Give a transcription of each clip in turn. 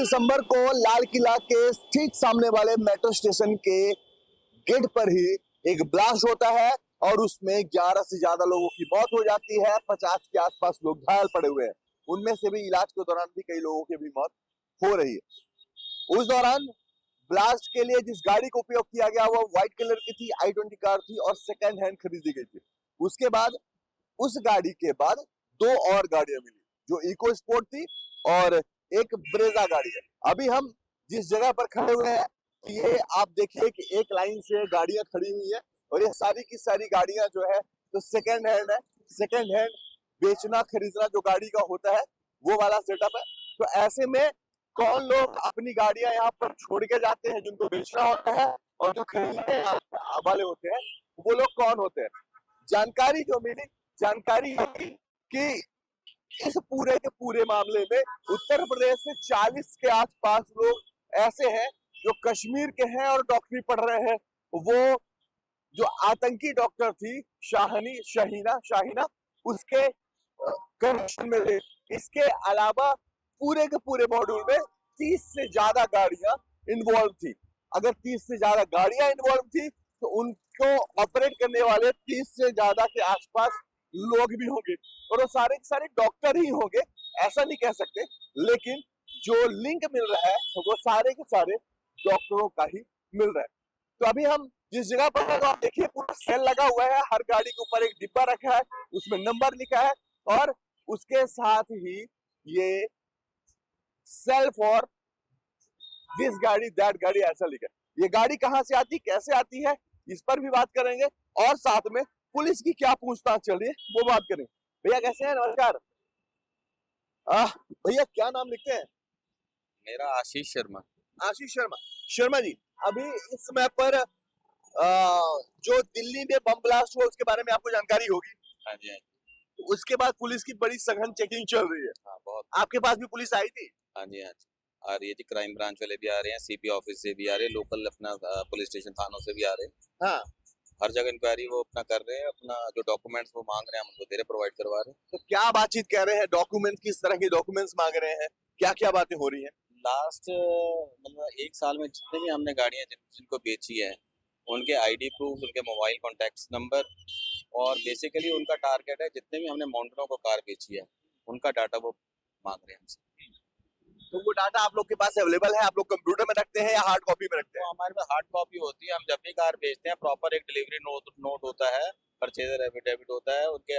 दिसंबर को लाल किला के ठीक सामने वाले मेट्रो स्टेशन के गेट पर ही एक ब्लास्ट होता है और उसमें 11 से ज्यादा लोगों की मौत हो जाती है। 50 के आसपास लोग घायल पड़े हुए हैं। उनमें से भी इलाज के दौरान भी कई लोगों की भी मौत हो रही है। उस दौरान ब्लास्ट के लिए जिस गाड़ी का उपयोग किया गया वो व्हाइट कलर की थी, i20 कार थी और सेकेंड हैंड खरीदी गई थी। उसके बाद उस गाड़ी के बाद दो और गाड़ियां मिली जो इको स्पोर्ट थी और एक ब्रेजा गाड़ी है। अभी हम जिस जगह पर खड़े हुए हैं ये आप देखिए कि एक लाइन से गाड़ियां खड़ी हुई है और ये सारी की सारी गाड़ियां जो है तो सेकेंड हैंड है। सेकेंड हैंड बेचना खरीदना जो गाड़ी का होता है वो वाला सेटअप है। तो ऐसे में कौन लोग अपनी गाड़ियां यहाँ पर छोड़ के जाते हैं जिनको बेचना होता है और जो खरीदने वाले होते हैं वो लोग कौन होते हैं। जानकारी जो मिली, जानकारी कि इस पूरे के पूरे मामले में उत्तर प्रदेश से 40 के आसपास लोग ऐसे हैं जो कश्मीर के हैं और डॉक्टरी पढ़ रहे हैं। वो जो आतंकी डॉक्टर थी शाहीना उसके कनेक्शन में थे। इसके अलावा पूरे के पूरे मॉड्यूल में 30 से ज्यादा गाड़ियां इन्वॉल्व थी। अगर 30 से ज्यादा गाड़ियां इन्वॉल्व थी तो उनको ऑपरेट करने वाले 30 से ज्यादा के आसपास लोग भी होंगे और वो सारे के सारे डॉक्टर ही होंगे, ऐसा नहीं कह सकते। लेकिन जो लिंक मिल रहा है वो सारे के सारे डॉक्टरों का ही मिल रहा है। तो अभी हम जिस जगह पर तो आप देखिए पूरा सेल लगा हुआ है, हर गाड़ी के ऊपर एक डिब्बा रखा है, उसमें नंबर लिखा है और उसके साथ ही ये सेल फॉर दिस गाड़ी दैट गाड़ी ऐसा लिखा है। ये गाड़ी कहां से आती, कैसे आती है, इस पर भी बात करेंगे और साथ में पुलिस की क्या पूछताछ चल रही है वो बात करें। भैया कैसे हैं? नमस्कार। भैया क्या नाम लिखते हैं? मेरा आशीष शर्मा। आशीष शर्मा। शर्मा जी, अभी इस समय पर जो दिल्ली में बम ब्लास्ट हुआ उसके बारे में आपको जानकारी होगी। हाँ जी, हाँ जी। तो उसके बाद पुलिस की बड़ी सघन चेकिंग चल रही है। हाँ, बहुत। आपके पास भी पुलिस आई थी? हाँ जी, हाँ जी। आ रही है जी, क्राइम ब्रांच वाले भी आ रहे हैं, सीपी ऑफिस से भी आ रहे हैं, लोकल अपना पुलिस स्टेशन थानों से भी आ रहे हैं। हाँ। हर जगह इंक्वायरी वो अपना कर रहे हैं, अपना जो डॉक्यूमेंट्स वो मांग रहे हैं हम उनको दे रहे, प्रोवाइड करवा रहे हैं। तो क्या बातचीत कह रहे हैं, डॉक्यूमेंट्स किस तरह के डॉक्यूमेंट्स मांग रहे हैं, क्या क्या बातें हो रही हैं? लास्ट मतलब 1 साल में जितने भी हमने गाड़ियां जिनको बेची है उनके आईडी प्रूफ, उनके मोबाइल कॉन्टैक्ट नंबर और बेसिकली उनका टारगेट है जितने भी हमने माउंटेनों को कार बेची है उनका डाटा वो मांग रहे हैं हमसे। तो वो डाटा आप लोग के पास अवेलेबल है? आप लोग कंप्यूटर में रखते हैं या हार्ड कॉपी में रखते तो हैं? हमारे पास हार्ड कॉपी होती है। हम जब भी कार बेचते हैं प्रॉपर एक डिलीवरी नोट होता है, परचेजर एफिडेविट होता है, उनके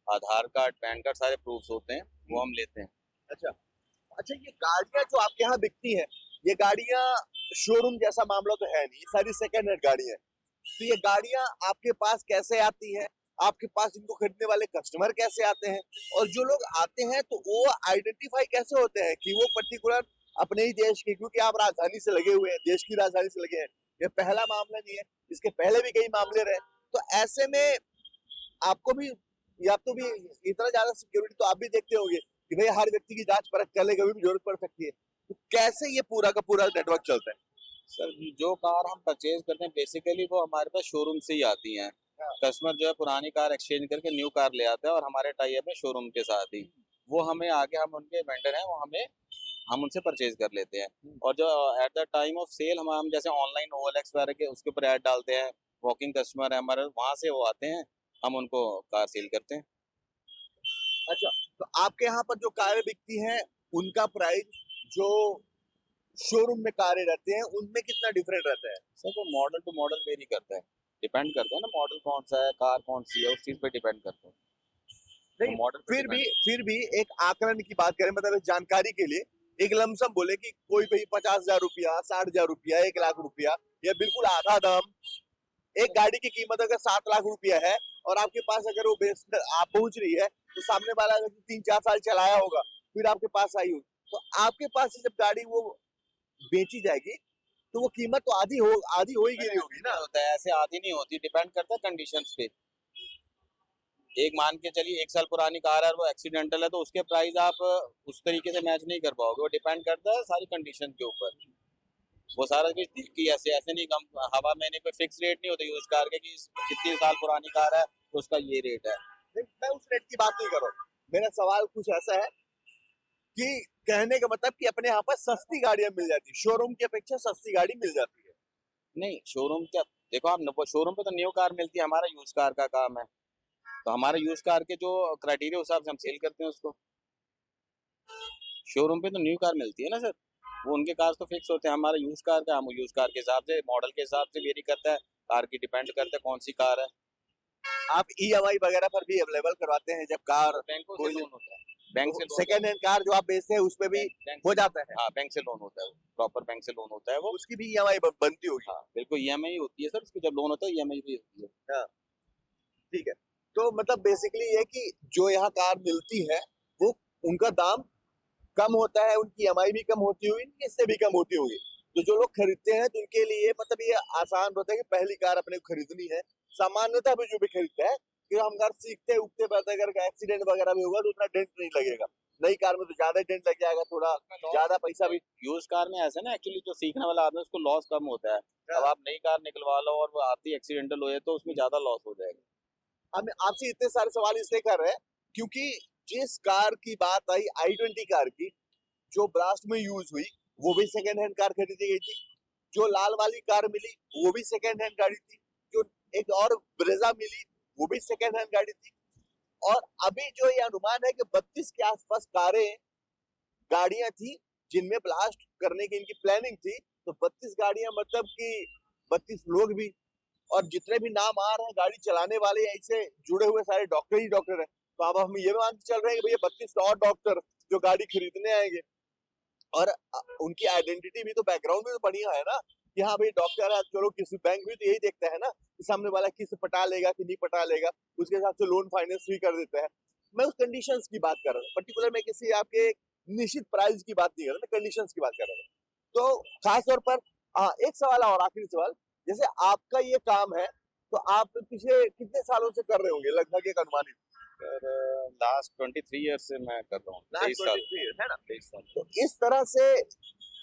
आधार कार्ड, पैन कार्ड सारे प्रूफ्स होते हैं, वो हम लेते हैं। अच्छा अच्छा, ये गाड़ियां जो आपके यहाँ बिकती हैं ये गाड़ियां शोरूम जैसा मामला तो है नहीं, सारी सेकेंड हैंड गाड़ी है। तो ये गाड़ियां आपके पास कैसे आती हैं, आपके पास इनको खरीदने वाले कस्टमर कैसे आते हैं और जो लोग आते हैं तो वो आइडेंटिफाई कैसे होते हैं कि वो पर्टिकुलर अपने ही देश के, क्योंकि आप राजधानी से लगे हुए हैं, देश की राजधानी से लगे हैं। ये पहला मामला नहीं है, इसके पहले भी कई मामले रहे। तो ऐसे में आपको भी या तो भी इतना ज्यादा सिक्योरिटी तो आप भी देखते होंगे कि भाई हर व्यक्ति की जांच परख करने की भी जरूरत पड़ सकती है। तो कैसे ये पूरा का पूरा नेटवर्क चलता है? सर जो कार हम परचेज करते हैं बेसिकली वो हमारे पास शोरूम से ही आती हैं। कस्टमर जो है पुरानी कार एक्सचेंज करके न्यू कार ले आता है और हमारे टाई अप है शोरूम के साथ ही। वो हमें आगे, हम उनके वेंडर हैं, वो हम उनसे परचेज कर लेते हैं और जो at the time of sale हम जैसे ऑनलाइन OLX वगैरह के उसके ऊपर ऐड डालते हैं, वॉकिंग कस्टमर है हमारे, वहां से वो आते हैं, हम उनको कार सेल करते हैं। अच्छा, तो आपके यहाँ पर जो कारें बिकती हैं उनका प्राइस जो शोरूम में कारें रहते हैं उनमें कितना डिफरेंट रहता है? सर वो मॉडल टू मॉडल वेरी करता है, डिपेंड करता है ना, मॉडल कौन सा है, कार कौन सी है, उस चीज पे डिपेंड करता है। नहीं, मॉडल फिर भी एक आकलन की बात करें, मतलब जानकारी के लिए एक लमसम बोले कि कोई भाई 50,000 रुपया, 60,000 रुपया, 1 लाख रुपया या बिल्कुल आधा दाम। एक गाड़ी की कीमत अगर 7 लाख रुपया है और आपके पास अगर वो आप पहुंच रही है तो सामने वाला अगर 3-4 साल चलाया होगा फिर आपके पास आई होगी, तो आपके पास से जब गाड़ी वो बेची जाएगी तो वो कीमत तो आधी हो ही गई होगी ना? होता है ऐसे, आधी नहीं होती, डिपेंड करता है कंडीशंस पे। एक मान के चलिए 1 साल पुरानी कार है और वो एक्सीडेंटल है तो उसके प्राइस आप उस तरीके से मैच नहीं कर पाओगे, वो डिपेंड करता है सारी कंडीशन के ऊपर। वो सारा कुछ देख के ऐसे ऐसे नहीं, कम हवा में नहीं, कोई फिक्स रेट नहीं होता यूज कार के कि कितने साल पुरानी कार है तो उसका ये रेट है। मैं उस रेट की बात नहीं कर रहा हूँ। मेरा सवाल कुछ ऐसा है कि कहने का मतलब कि अपने यहाँ पर सस्ती गाड़ियां मिल जाती है, शोरूम की अपेक्षा सस्ती गाड़ी मिल जाती है। नहीं, शोरूम क्या, देखो आप शोरूम पे तो न्यू कार मिलती है, हमारा यूज कार का काम है, तो हमारे यूज कार के जो क्राइटेरिया हिसाब से हम सेल करते हैं उसको। शोरूम पे तो न्यू कार मिलती है ना सर, वो उनके कार तो फिक्स होते हैं, हमारा यूज कार का, हम यूज कार के हिसाब से मॉडल के हिसाब से वेरी करता है, कार की डिपेंड करता है कौन सी कार है। आप ईएमआई वगैरह पर भी अवेलेबल करवाते हैं जब कार बैंकों से कोई लोन होता है, बैंक से लोन सेकेंड हैंड कार जो आप बेचते हैं उसमें भी बैंक हो से, जाता है, हाँ बैंक से लोन होता है, प्रॉपर बैंक से लोन होता है वो। उसकी भी ईएमआई बनती होगी। हाँ बिल्कुल ईएमआई होती है सर, उसकी जब लोन होता है ईएमआई भी होती है। हाँ, ठीक है। तो मतलब बेसिकली ये कि जो यहाँ कार मिलती है वो उनका दाम कम होता है, उनकी ईएमआई भी कम होती होगी, इससे भी कम होती होगी। तो जो लोग खरीदते हैं तो उनके लिए मतलब ये आसान होता है कि पहली कार अपने को खरीदनी है। सामान्यतः भी जो भी खरीदता है कि हम कार सीखते उगते बढ़ते, अगर एक्सीडेंट वगैरह भी होगा तो उतना डेंट नहीं लगेगा। नई कार में तो ज्यादा डेंट लग जाएगा, थोड़ा ज्यादा पैसा भी। यूज कार में ऐसा ना, एक्चुअली जो सीखने वाला आदमी है उसको लॉस कम होता है। अब आप नई कार निकलवा लो और वो आती एक्सीडेंटल हो जाए तो उसमें ज्यादा लॉस हो जाएगा। हम आपसे इतने सारे सवाल इसलिए कर रहे हैं क्योंकि जिस कार की बात आई i20 कार की, जो ब्लास्ट में यूज हुई वो भी सेकेंड हैंड कार खरीदी गई थी। जो लाल वाली कार मिली वो भी सेकेंड हैंड गाड़ी थी। जो एक और ब्रेजा मिली वो भी सेकेंड हैंड गाड़ी थी। और अभी जो ये अनुमान है कि 32 के आसपास गाड़ियां थी जिनमें ब्लास्ट करने की इनकी प्लानिंग थी। तो 32 गाड़ियां मतलब कि 32 लोग भी, और जितने भी नाम आ रहे हैं गाड़ी चलाने वाले ऐसे जुड़े हुए सारे डॉक्टर ही डॉक्टर हैं। तो अब हम ये मानते चल रहे हैं कि भैया 32 और डॉक्टर जो गाड़ी खरीदने आएंगे, और उनकी आइडेंटिटी भी तो बैकग्राउंड भी तो बढ़िया है ना कि हाँ भाई डॉक्टर है। चलो किसी बैंक भी तो यही देखता है ना कि सामने वाला किस पटा लेगा कि नहीं पटा लेगा, उसके हिसाब से लोन फाइनेंस भी कर देता है। मैं उस कंडीशंस की बात कर रहा हूँ, पर्टिकुलर मैं किसी आपके निश्चित प्राइस की बात नहीं कर रहा, मैं कंडीशंस की बात कर रहा हूँ। तो खास तौर पर एक सवाल और आखिरी सवाल, जैसे आपका ये काम है तो आप पिछले कितने सालों से कर रहे होंगे लगभग एक अनुमानित? लास्ट 23 ईयर से मैं कर रहा हूँ, 23 साल है ना। 23 साल। तो इस तरह से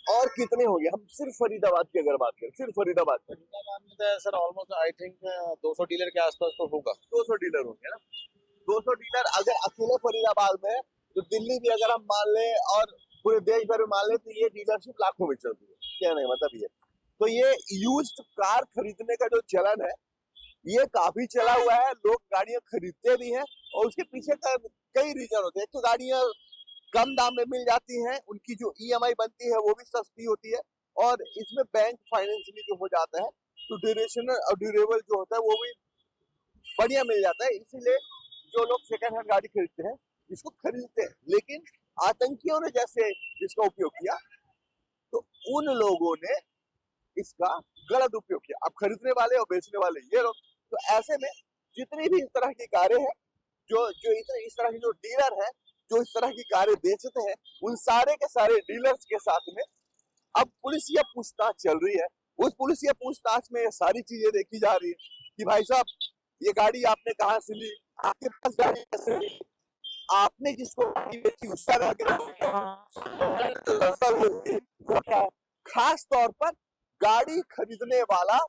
और कितने होंगे, हम सिर्फ फरीदाबाद की अगर बात करें, सिर्फ फरीदाबाद में तो sir almost I think 200 dealer के आसपास तो होगा। 200 डीलर होंगे ना। 200 डीलर अगर अकेले फरीदाबाद में, तो दिल्ली भी अगर हम मान लें और पूरे देश भर में मान लें तो ये डीलरशिप लाखों में चलती है। क्या नहीं मतलब ये, तो ये यूज्ड कार खरीदने का जो चलन है ये काफी चला हुआ है। लोग गाड़ियां खरीदते भी हैं और उसके पीछे का कई रीजन होते हैं। तो गाड़ियां कम दाम में मिल जाती हैं, उनकी जो ईएमआई बनती है वो भी सस्ती होती है, और इसमें बैंक फाइनेंस भी जो हो जाता है तो ड्यूरेशन और ड्यूरेबल जो होता है वो भी बढ़िया मिल जाता है। इसीलिए जो लोग सेकंड हैंड गाड़ी खरीदते हैं इसको खरीदते हैं। लेकिन आतंकियों ने जैसे इसका उपयोग किया तो उन लोगों ने इसका गलत उपयोग किया। अब खरीदने वाले और बेचने वाले ये लोग। तो ऐसे में जितनी भी इस तरह की कारें हैं, जो जो इस तरह के जो डीलर हैं जो इस तरह की कारें बेचते हैं, उन सारे के सारे डीलर्स के साथ में अब पुलिसिया पूछताछ चल रही है। उस पुलिसिया पूछताछ में ये सारी चीजें देखी जा रही है कि भाई साहब ये गाड़ी आपने कहाँ से ली, आपके पास गाड़ी कैसे ली, आपने जिसको गाड़ी बेची उसका क्या। खास तौर पर गाड़ी खरीदने वाला,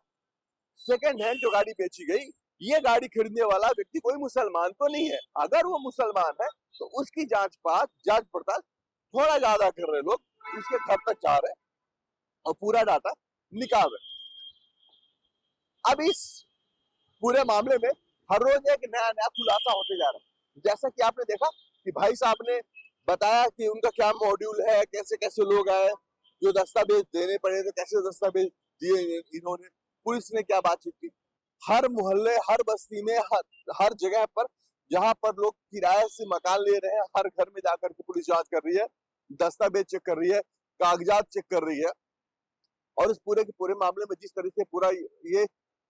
सेकंड हैंड जो गाड़ी बेची गई, ये गाड़ी खरीदने वाला व्यक्ति कोई मुसलमान तो नहीं है। अगर वो मुसलमान है तो उसकी जांच पड़ताल थोड़ा ज्यादा कर रहे लोग, उसके घर तक जा रहे और पूरा डाटा निकाल रहे। अब इस पूरे मामले में हर रोज एक नया नया खुलासा होते जा रहा है। जैसा कि आपने देखा कि भाई साहब ने बताया कि उनका क्या मॉड्यूल है, कैसे कैसे लोग आए, जो दस्तावेज देने पड़े थे कैसे दस्तावेज दिए इन्होंने, पुलिस ने क्या बातचीत की। हर मोहल्ले, हर बस्ती में, हर जगह पर जहां पर लोग किराए से मकान ले रहे हैं, हर घर में जाकर के पुलिस जांच कर रही है, दस्तावेज चेक कर रही है, कागजात चेक कर रही है। और इस पूरे के पूरे मामले में जिस तरह से पूरा ये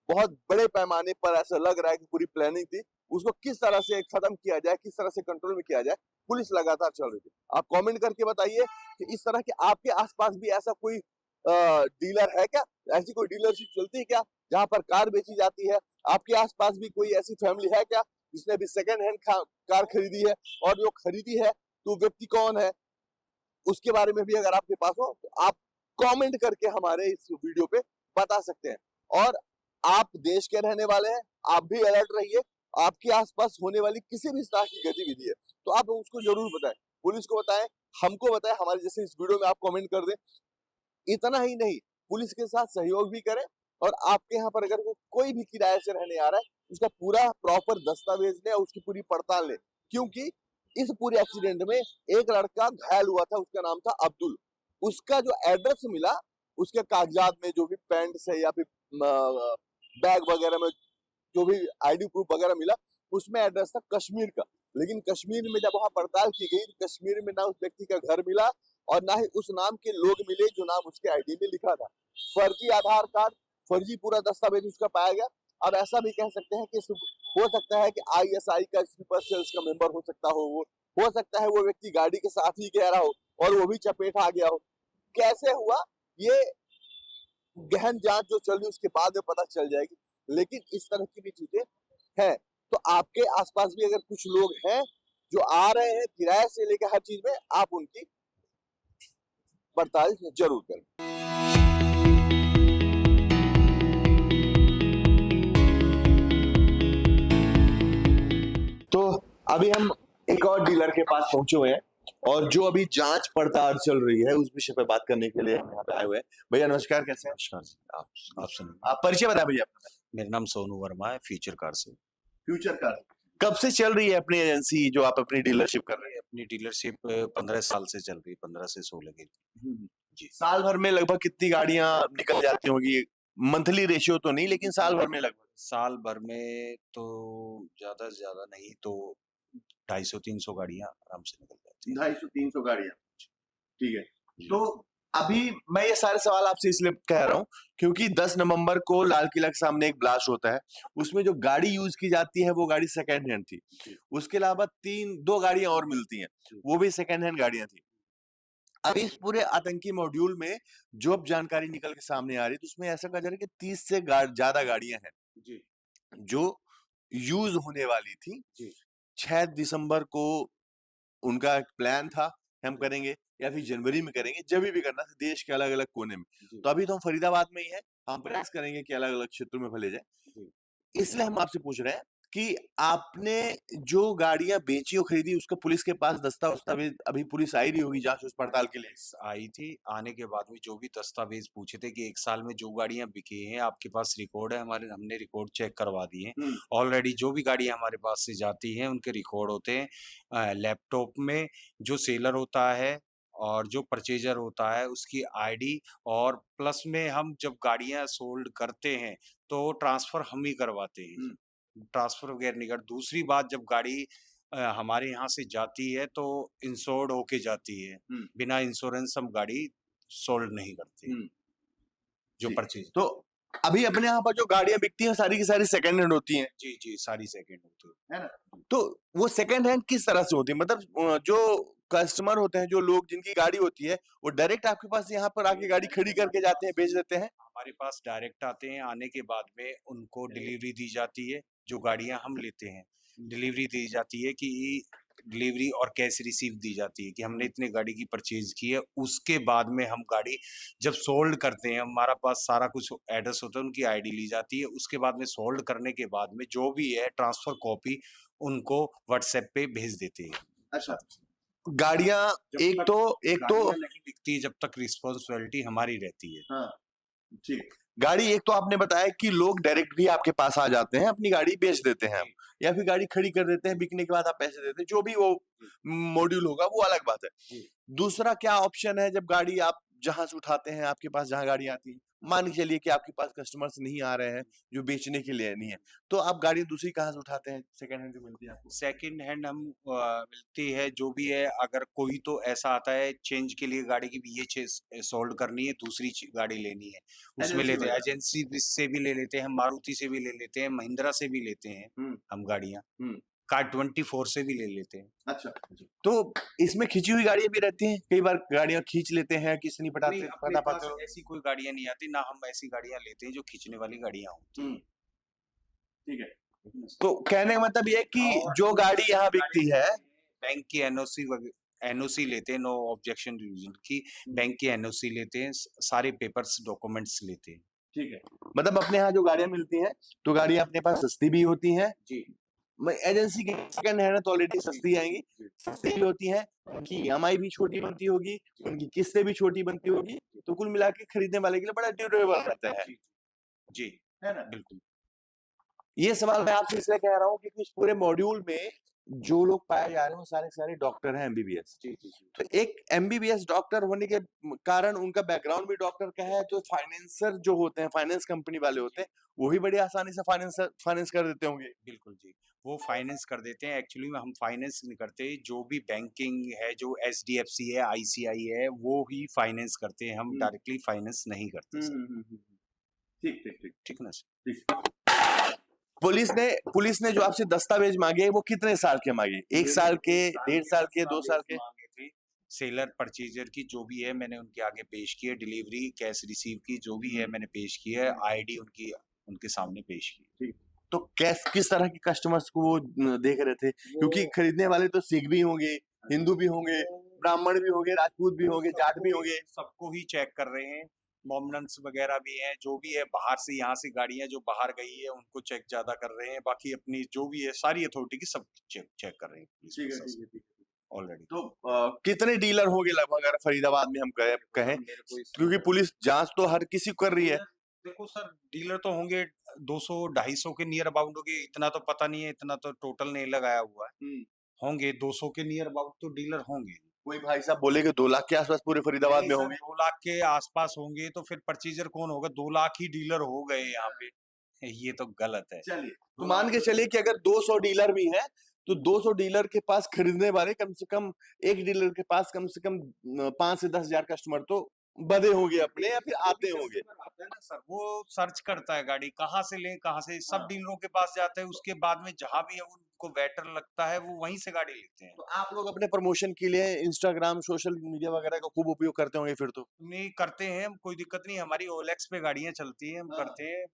बहुत बड़े पैमाने पर ऐसा लग रहा है कि पूरी प्लानिंग थी, उसको किस तरह से खत्म किया जाए, किस तरह से कंट्रोल में किया जाए, पुलिस लगातार चल रही थी। आप कमेंट करके बताइए कि इस तरह के आपके आसपास भी ऐसा कोई डीलर है क्या, ऐसी कोई डीलरशिप चलती है क्या जहां पर कार बेची जाती है। आपके आसपास भी कोई ऐसी फैमिली है क्या जिसने भी सेकंड हैंड कार खरीदी है, और जो खरीदी है तो व्यक्ति कौन है, उसके बारे में भी अगर आपके पास हो तो आप कमेंट करके हमारे इस वीडियो पे बता सकते हैं। और आप देश के रहने वाले हैं, आप भी अलर्ट रहिए। आपके आसपास होने वाली किसी भी तरह की गतिविधि है तो आप उसको जरूर बताएं। पुलिस को बताएं, हमको बताएं, हमारे जैसे इस वीडियो में आप कमेंट कर दें। इतना ही नहीं, पुलिस के साथ सहयोग भी करें और आपके यहाँ पर अगर कोई भी किराए से रहने आ रहा है, उसका पूरा प्रॉपर दस्तावेज लें और उसकी पूरी पड़ताल लें, क्योंकि इस पूरे एक्सीडेंट में एक लड़का घायल हुआ था, उसका नाम था अब्दुल। उसका जो एड्रेस मिला, उसके कागजात में जो भी पैंट से या फिर बैग वगैरह में जो भी आईडी प्रूफ वगैरह मिला, उसमें एड्रेस था कश्मीर का। लेकिन कश्मीर में जब वहां पड़ताल की गई, कश्मीर में ना उस व्यक्ति का घर मिला और ना ही उस नाम के लोग मिले जो नाम उसके आईडी में लिखा था। फर्जी आधार कार्ड, फर्जी पूरा दस्तावेज उसका पाया गया। अब ऐसा भी कह सकते हैं कि हो सकता है कि आईएसआई का स्लीपर सेल्स का मेंबर हो सकता हो सकता है वो व्यक्ति गाड़ी के साथ ही कह रहा हो और वो भी चपेट आ गया हो। कैसे हुआ ये गहन जांच जो चल रही उसके बाद में पता चल जाएगी, लेकिन इस तरह की भी चीजें हैं। तो आपके आसपास भी अगर कुछ लोग हैं जो आ रहे हैं किराए से लेकर हर चीज में, आप उनकी पड़ताल जरूर करें। तो अभी हम एक और डीलर के पास पहुंचे हुए हैं और जो अभी जांच पड़ताल चल रही है उस विषय पर बात करने के लिए हम यहाँ पे आए हुए हैं। भैया नमस्कार, कैसे हैं? नमस्कार जी, आप सुनिए। आप परिचय बताएं भैया अपना। मेरा नाम सोनू वर्मा है, फ्यूचर कार से। फ्यूचर कार कब से चल रही है अपनी एजेंसी, जो आप अपनी डीलरशिप कर रहे हैं? अपनी डीलरशिप 15 साल से चल रही, 15 से 16 की जी। साल भर में लगभग कितनी गाड़ियां निकल जाती होंगी? मंथली रेशियो तो नहीं, लेकिन साल भर में लगभग? साल भर में तो ज्यादा से ज्यादा नहीं तो 250-300 गाड़ियां आराम से निकल जाती हैं। 250-300 गाड़ियां, ठीक है। तो अभी मैं ये सारे सवाल आपसे इसलिए कह रहा हूँ क्योंकि 10 नवंबर को लाल किला के सामने एक ब्लास्ट होता है। उसमें जो गाड़ी यूज की जाती है वो गाड़ी सेकेंड हैंड थी। उसके अलावा 2 गाड़ियां और मिलती हैं, वो भी सेकेंड हैंड गाड़ियां थी। अब इस पूरे आतंकी मॉड्यूल में जो अब जानकारी निकल के सामने आ रही है, तो उसमें ऐसा कहा जा रहा है कि 30 से ज्यादा गाड़ियां हैं जो यूज होने वाली थी। 6 दिसंबर को उनका एक प्लान था, हम करेंगे या फिर जनवरी में करेंगे, जब भी करना था देश के अलग अलग कोने में। तो अभी तो हम फरीदाबाद में ही है, हम प्रयास करेंगे कि अलग अलग क्षेत्रों में फैले जाए। इसलिए हम आपसे पूछ रहे हैं कि आपने जो गाड़ियां बेची और खरीदी, उसका पुलिस के पास दस्तावेज अभी पुलिस आई रही होगी जांच पड़ताल के लिए? आई थी, आने के बाद में जो भी दस्तावेज पूछे थे कि 1 साल में जो गाड़ियां बिकी हैं आपके पास रिकॉर्ड है, हमने रिकॉर्ड चेक करवा दिए हैं। ऑलरेडी जो भी गाड़ियां हमारे पास से जाती हैं उनके रिकॉर्ड होते हैं लैपटॉप में। जो सेलर होता है और जो परचेजर होता है उसकी आईडी, और प्लस में हम जब गाड़ियां सोल्ड करते हैं तो ट्रांसफर हम ही करवाते हैं, ट्रांसफर वगैरह नहीं कर। दूसरी बात, जब गाड़ी हमारे यहाँ से जाती है तो इंश्योर्ड होके जाती है, बिना इंश्योरेंस हम गाड़ी सोल्ड नहीं करते जो परचेज। तो अभी अपने यहाँ पर जो गाड़ियां बिकती हैं सारी की सारी सेकंड हैंड होती हैं? जी जी, सारी सेकंड होती है ना? तो वो सेकंड हैंड किस तरह से होती है? मतलब जो कस्टमर होते हैं, जो लोग जिनकी गाड़ी होती है, वो डायरेक्ट आपके पास यहाँ पर आके गाड़ी खड़ी करके जाते हैं, बेच देते हैं? हमारे पास डायरेक्ट आते हैं, आने के बाद में उनको डिलीवरी दी जाती है। जो गाड़ियां हम लेते हैं डिलीवरी दी जाती है कि डिलीवरी और कैश रिसीव दी जाती है कि हमने इतने गाड़ी की परचेज की है। उसके बाद में हम गाड़ी जब सोल्ड करते हैं, हमारा पास सारा कुछ एड्रेस होता है, उनकी आईडी ली जाती है। उसके बाद में सोल्ड करने के बाद में जो भी है ट्रांसफर कॉपी उनको व्हाट्सएप पे भेज देते हैं। अच्छा, गाड़ियां एक तो नहीं बिकती जब तक रिस्पॉन्सिबिलिटी हमारी रहती है। हाँ, ठीक। गाड़ी एक तो आपने बताया कि लोग डायरेक्ट भी आपके पास आ जाते हैं, अपनी गाड़ी बेच देते हैं, या फिर गाड़ी खड़ी कर देते हैं, बिकने के बाद आप पैसे देते हैं, जो भी वो मॉड्यूल होगा वो अलग बात है। दूसरा क्या ऑप्शन है, जब गाड़ी आप जहां से उठाते हैं, आपके पास जहां गाड़ी आती है, मान के चलिए कि आपके पास कस्टमर्स नहीं आ रहे हैं जो बेचने के लिए नहीं है, तो आप गाड़ी दूसरी कहाँ से उठाते हैं? सेकंड हैंड जो मिलती है आपको? सेकंड हैंड हम मिलती है जो भी है। अगर कोई तो ऐसा आता है चेंज के लिए गाड़ी की भी ये सोल्ड करनी है, दूसरी गाड़ी लेनी है, उसमें लेते हैं। एजेंसी से भी ले लेते हैं, मारुति से भी ले लेते हैं, महिंद्रा से भी लेते हैं हम गाड़ियां, कार 24 से भी ले लेते हैं। अच्छा, तो इसमें खींची हुई गाड़ियां भी रहती हैं? कई बार गाड़ियां खींच लेते हैं, किसी नहीं पता पाते हो? ऐसी कोई गाड़ियां नहीं आती, ना हम ऐसी गाड़ियां लेते हैं जो खींचने वाली गाड़ियां होती। ठीक है, तो कहने का मतलब ये है कि जो गाड़ी यहाँ बिकती है, बैंक की एनओसी लेते हैं, नो ऑब्जेक्शन रीजन की, बैंक की एनओसी लेते हैं, सारे पेपर्स डॉक्यूमेंट्स लेते हैं। ठीक है, मतलब अपने यहाँ जो गाड़ियां मिलती हैं तो गाड़ियां अपने पास सस्ती भी होती हैं जी, एजेंसी की सेकंड हैंड है तो ऑलरेडी सस्ती आएंगी, सस्ती भी होती हैं, उनकी ईएमआई भी छोटी बनती होगी, उनकी किस्तें भी छोटी बनती होगी, तो कुल मिला के खरीदने वाले के लिए बड़ा ड्यूरेबल रहता है जी है ना? बिल्कुल। ये सवाल मैं आपसे इसलिए कह रहा हूँ क्योंकि इस पूरे मॉड्यूल में जो लोग पाए जा रहे हैं वो सारे सारे डॉक्टर हैं एमबीबीएस। तो एक एमबीबीएस डॉक्टर होने के कारण उनका बैकग्राउंड भी डॉक्टर का है, तो फाइनेंसर जो होते हैं, फाइनेंस कंपनी वाले होते हैं, वो भी बड़ी आसानी से फाइनेंस कर देते होंगे। बिल्कुल जी, वो फाइनेंस कर देते हैं। एक्चुअली में हम फाइनेंस नहीं करते, जो भी बैंकिंग है, जो एचडीएफसी है, आईसीआई है, वो ही फाइनेंस करते हैं, हम डायरेक्टली फाइनेंस नहीं करते सर। ठीक ठीक ठीक ठीक ना सर? पुलिस ने जो आपसे दस्तावेज मांगे वो कितने साल के मांगे? 1 साल के, 1.5 साल के, 2 साल के? मांगे थे। सेलर परचेजर की जो भी है मैंने उनके आगे पेश की है, डिलीवरी कैश रिसीव की जो भी है मैंने पेश की है, आईडी उनकी उनके सामने पेश की। तो किस तरह के कस्टमर्स को वो देख रहे थे? क्योंकि खरीदने वाले तो सिख भी होंगे, हिंदू भी होंगे, ब्राह्मण भी होंगे, राजपूत भी होंगे, जाट भी होंगे। सबको ही चेक कर रहे हैं। मोमडन्स वगैरह भी हैं, जो भी है बाहर से, यहाँ से गाड़ियां जो बाहर गई है उनको चेक ज्यादा कर रहे हैं। बाकी अपनी जो भी है सारी अथॉरिटी की सब चेक कर रहे हैं पुलिस प्रशासन ऑलरेडी। तो कितने डीलर होंगे लगभग अगर फरीदाबाद में हम कहें क्योंकि पुलिस जांच तो हर किसी को कर रही है। देखो सर, डीलर तो होंगे 200-250 के नियर अबाउट होंगे, इतना तो पता नहीं है, इतना तो टोटल नहीं लगाया हुआ है। होंगे 200 के नियर अबाउट तो डीलर होंगे। कोई भाई साहब बोले कि 2 लाख के आसपास पूरे फरीदाबाद में होंगे। 2 लाख के आसपास होंगे तो फिर परचेजर कौन होगा? 2 लाख ही डीलर हो गए यहाँ पे, ये तो गलत है। चलिए तो मान के चलिए कि अगर 200 डीलर भी हैं तो 200 डीलर के पास खरीदने वाले कम से कम, एक डीलर के पास कम से कम 5 से 10 हजार कस्टमर तो बधे होंगे अपने या फिर आते होंगे। आता है ना सर, वो सर्च करता है गाड़ी कहाँ से लें, कहाँ से, सब डीलरों के पास जाते हैं, उसके बाद में जहां भी है उनको बेटर लगता है वो वहीं से गाड़ी लेते हैं। तो आप लोग अपने प्रमोशन के लिए इंस्टाग्राम, सोशल मीडिया वगैरह का खूब उपयोग करते होंगे फिर तो? नहीं करते हैं, कोई दिक्कत नहीं, हमारी ओएलएक्स पे गाड़ियां चलती हैं, हम करते हैं,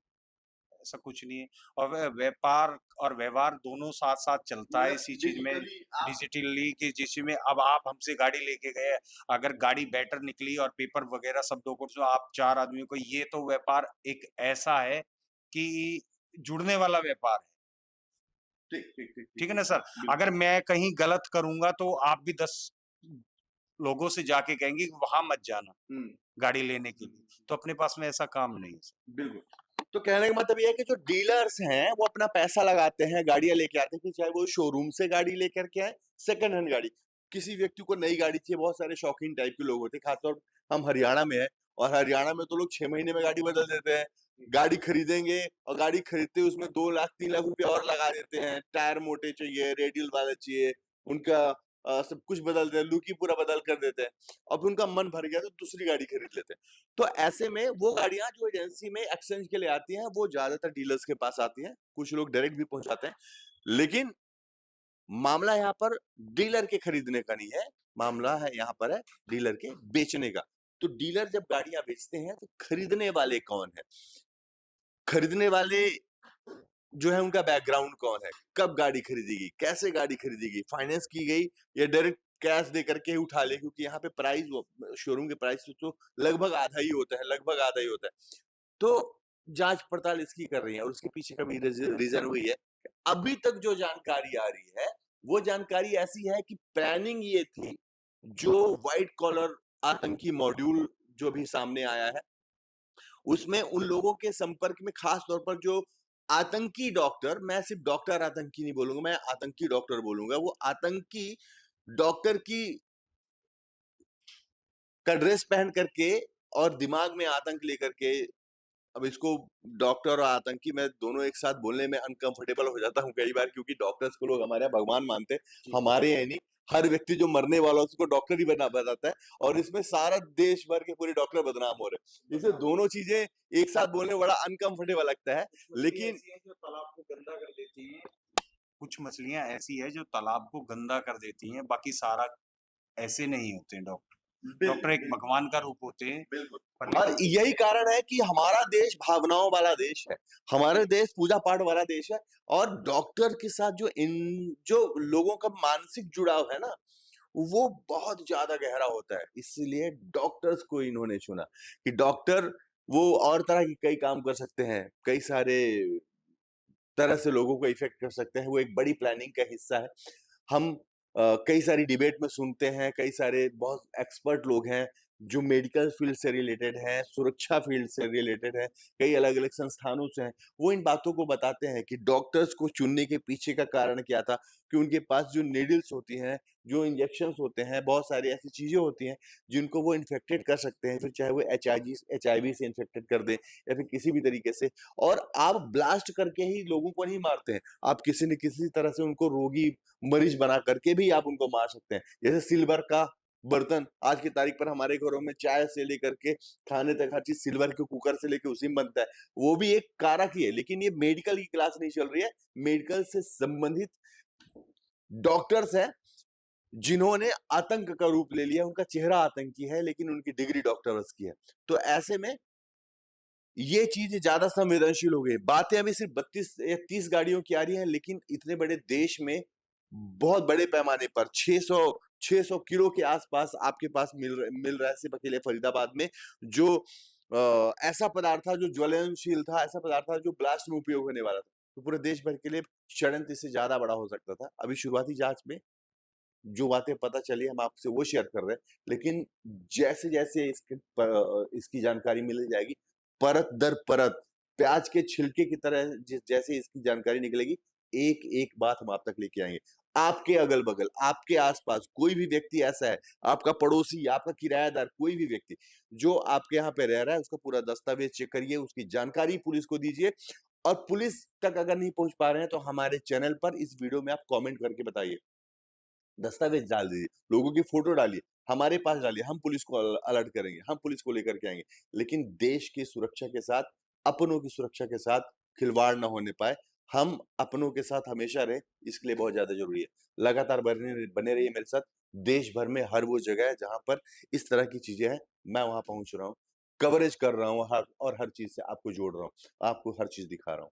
ऐसा कुछ नहीं है। और व्यापार और व्यवहार दोनों साथ साथ चलता है इसी चीज में, डिजिटली, कि जिसमें अब आप हमसे गाड़ी लेके गए, अगर गाड़ी बेटर निकली और पेपर वगैरह सब डॉक्यूमेंट्स तो आप 4 आदमियों को, ये तो व्यापार एक ऐसा है कि जुड़ने वाला व्यापार है। ठीक है ना सर? अगर मैं कहीं गलत करूंगा तो आप भी 10 लोगों से जाके कहेंगे कि वहां मत जाना गाड़ी लेने के लिए, तो अपने पास में ऐसा काम नहीं है। बिल्कुल। तो कहने का मतलब ये है कि जो डीलर्स हैं वो अपना पैसा लगाते हैं, गाड़ियां लेके आते हैं, चाहे वो शोरूम से गाड़ी लेकर के आए, सेकंड हैंड गाड़ी। किसी व्यक्ति को नई गाड़ी चाहिए, बहुत सारे शौकीन टाइप के लोग होते हैं, खासतौर हम हरियाणा में है और हरियाणा में तो लोग 6 महीने में गाड़ी बदल देते हैं। गाड़ी खरीदेंगे और गाड़ी खरीदते उसमें 2 लाख 3 लाख रुपए और लगा देते हैं। टायर मोटे चाहिए, रेडियल वाले चाहिए, उनका सब कुछ बदल देते हैं, लुक ही पूरा बदल कर देते हैं। अब उनका मन भर गया तो दूसरी गाड़ी खरीद लेते हैं। तो ऐसे में वो गाड़ियां जो एजेंसी में एक्सचेंज के लिए आती हैं वो ज्यादातर डीलर्स के पास आती हैं, कुछ लोग डायरेक्ट भी पहुंचाते हैं। लेकिन मामला यहाँ पर डीलर के खरीदने का नहीं है, मामला है यहाँ पर है डीलर के बेचने का। तो डीलर जब गाड़ियां बेचते हैं तो खरीदने वाले कौन है? खरीदने वाले जो है उनका बैकग्राउंड कौन है, कब गाड़ी खरीदेगी, कैसे गाड़ी खरीदेगी, फाइनेंस की गई या डायरेक्ट कैश दे करके ही उठा ले, क्योंकि यहाँ पे प्राइस शोरूम के प्राइस तो लगभग आधा ही होता है, लगभग आधा ही होता है। तो जांच पड़ताल इसकी कर रही है और उसके पीछे का भी रीजन वही है। अभी तक जो जानकारी आ रही है वो जानकारी ऐसी है कि प्लानिंग ये थी, जो व्हाइट कॉलर आतंकी मॉड्यूल जो भी सामने आया है उसमें उन लोगों के संपर्क में खास तौर पर जो आतंकी डॉक्टर, मैं सिर्फ डॉक्टर आतंकी नहीं बोलूंगा, मैं आतंकी डॉक्टर बोलूंगा, वो आतंकी डॉक्टर की का ड्रेस पहन करके और दिमाग में आतंक लेकर के, अब इसको डॉक्टर और आतंकी मैं दोनों एक साथ बोलने में अनकंफर्टेबल हो जाता हूँ कई बार, क्योंकि डॉक्टर्स को लोग हमारे यहाँ भगवान मानते हैं, हमारे यहाँ नहीं, हर व्यक्ति जो मरने वाला उसको डॉक्टर ही बताता है और इसमें सारा देश भर के पूरे डॉक्टर बदनाम हो रहे हैं। इसे दोनों चीजें एक साथ बोलने बड़ा अनकंफर्टेबल लगता है। लेकिन जो तालाब को गंदा कर देती हैं, कुछ मछलियां ऐसी है जो तालाब को गंदा कर देती हैं, बाकी सारा ऐसे नहीं होते हैं डॉक्टर। डॉक्टर एक भगवान का रूप होते हैं। बिल्कुल। और यही कारण है कि हमारा देश भावनाओं वाला देश है, हमारा देश पूजा पाठ वाला देश है और डॉक्टर के साथ जो लोगों का मानसिक जुड़ाव है ना वो बहुत ज्यादा गहरा होता है। इसलिए डॉक्टर्स को इन्होंने चुना कि डॉक्टर वो और तरह के कई काम कर सकते हैं, कई सारे तरह से लोगों को इफेक्ट कर सकते हैं, वो एक बड़ी प्लानिंग का हिस्सा है। हम कई सारी डिबेट में सुनते हैं, कई सारे बहुत एक्सपर्ट लोग हैं जो मेडिकल फील्ड से रिलेटेड हैं, सुरक्षा फील्ड से रिलेटेड हैं, कई अलग-अलग संस्थानों से हैं। वो इन बातों को बताते हैं कि डॉक्टर्स को चुनने के पीछे का कारण क्या था, कि उनके पास जो नीडल्स होती हैं, जो इंजेक्शंस होते हैं, बहुत सारी ऐसी चीज़ें होती हैं जिनको वो इन्फेक्टेड कर सकते हैं, फिर चाहे वो एचआईवी से इन्फेक्टेड कर दें या फिर किसी भी तरीके से। और आप ब्लास्ट करके ही लोगों को नहीं मारते हैं, आप किसी न किसी तरह से उनको रोगी मरीज बना करके भी आप उनको मार सकते हैं। जैसे सिल्वर का बर्तन, आज की तारीख पर हमारे घरों में चाय से लेकर के खाने तक हर चीज़ सिल्वर के कुकर से लेके उसी में बनता है। वो भी एक कारक ही है, लेकिन ये मेडिकल की क्लास नहीं चल रही है। मेडिकल से संबंधित डॉक्टर्स हैं, जिन्होंने आतंक का रूप ले लिया। उनका चेहरा आतंकी है, लेकिन उनकी डिग्री डॉक्टर्स की है। तो ऐसे में ये चीज़ ज़्यादा संवेदनशील हो गई। बातें अभी सिर्फ 32 या 30 गाड़ियों की आ रही हैं, लेकिन इतने बड़े देश में बहुत बड़े पैमाने पर 600 किलो के आसपास आपके पास मिल रहा है सिर्फ अकेले फरीदाबाद में, जो ऐसा पदार्थ था जो ज्वलनशील था, ऐसा पदार्थ था जो ब्लास्ट में उपयोग होने वाला था। तो पूरे देश भर के लिए षड्यंत्र इससे ज़्यादा बड़ा हो सकता था। अभी शुरुआती जाँच में जो बातें पता चली हम आपसे वो शेयर कर रहे हैं, लेकिन जैसे-जैसे इसकी जानकारी मिल जाएगी, परत दर परत, प्याज के छिलके की तरह जैसे इसकी जानकारी निकलेगी, एक-एक बात हम आप तक लेके आएँगे। आपके अगल-बगल, आपके आस-पास कोई भी व्यक्ति ऐसा है, आपका पड़ोसी, आपका किराएदार, कोई भी व्यक्ति, जो आपके यहाँ पे रह रहा है, उसका पूरा दस्तावेज़ चेक करिए, उसकी जानकारी पुलिस को दीजिए और पुलिस तक अगर नहीं पहुँच पा रहे हैं, तो हमारे चैनल पर इस वीडियो में आप कमेंट करके बताइए। दस्तावेज डाल दीजिए, लोगों की फ़ोटो डालिए, हमारे पास डालिए, हम पुलिस को अलर्ट करेंगे, हम पुलिस को लेकर के आएँगे। लेकिन देश की सुरक्षा के साथ, अपनों की सुरक्षा के साथ खिलवाड़ ना होने पाए। हम अपनों के साथ हमेशा रहें, इसके लिए बहुत ज़्यादा ज़रूरी है। लगातार बने रहिए मेरे साथ, देश भर में हर वो जगह है जहाँ पर इस तरह की चीज़ें हैं, मैं वहाँ पहुँच रहा हूँ, कवरेज कर रहा हूँ और हर चीज़ से आपको जोड़ रहा हूँ, आपको हर चीज़ दिखा रहा हूँ।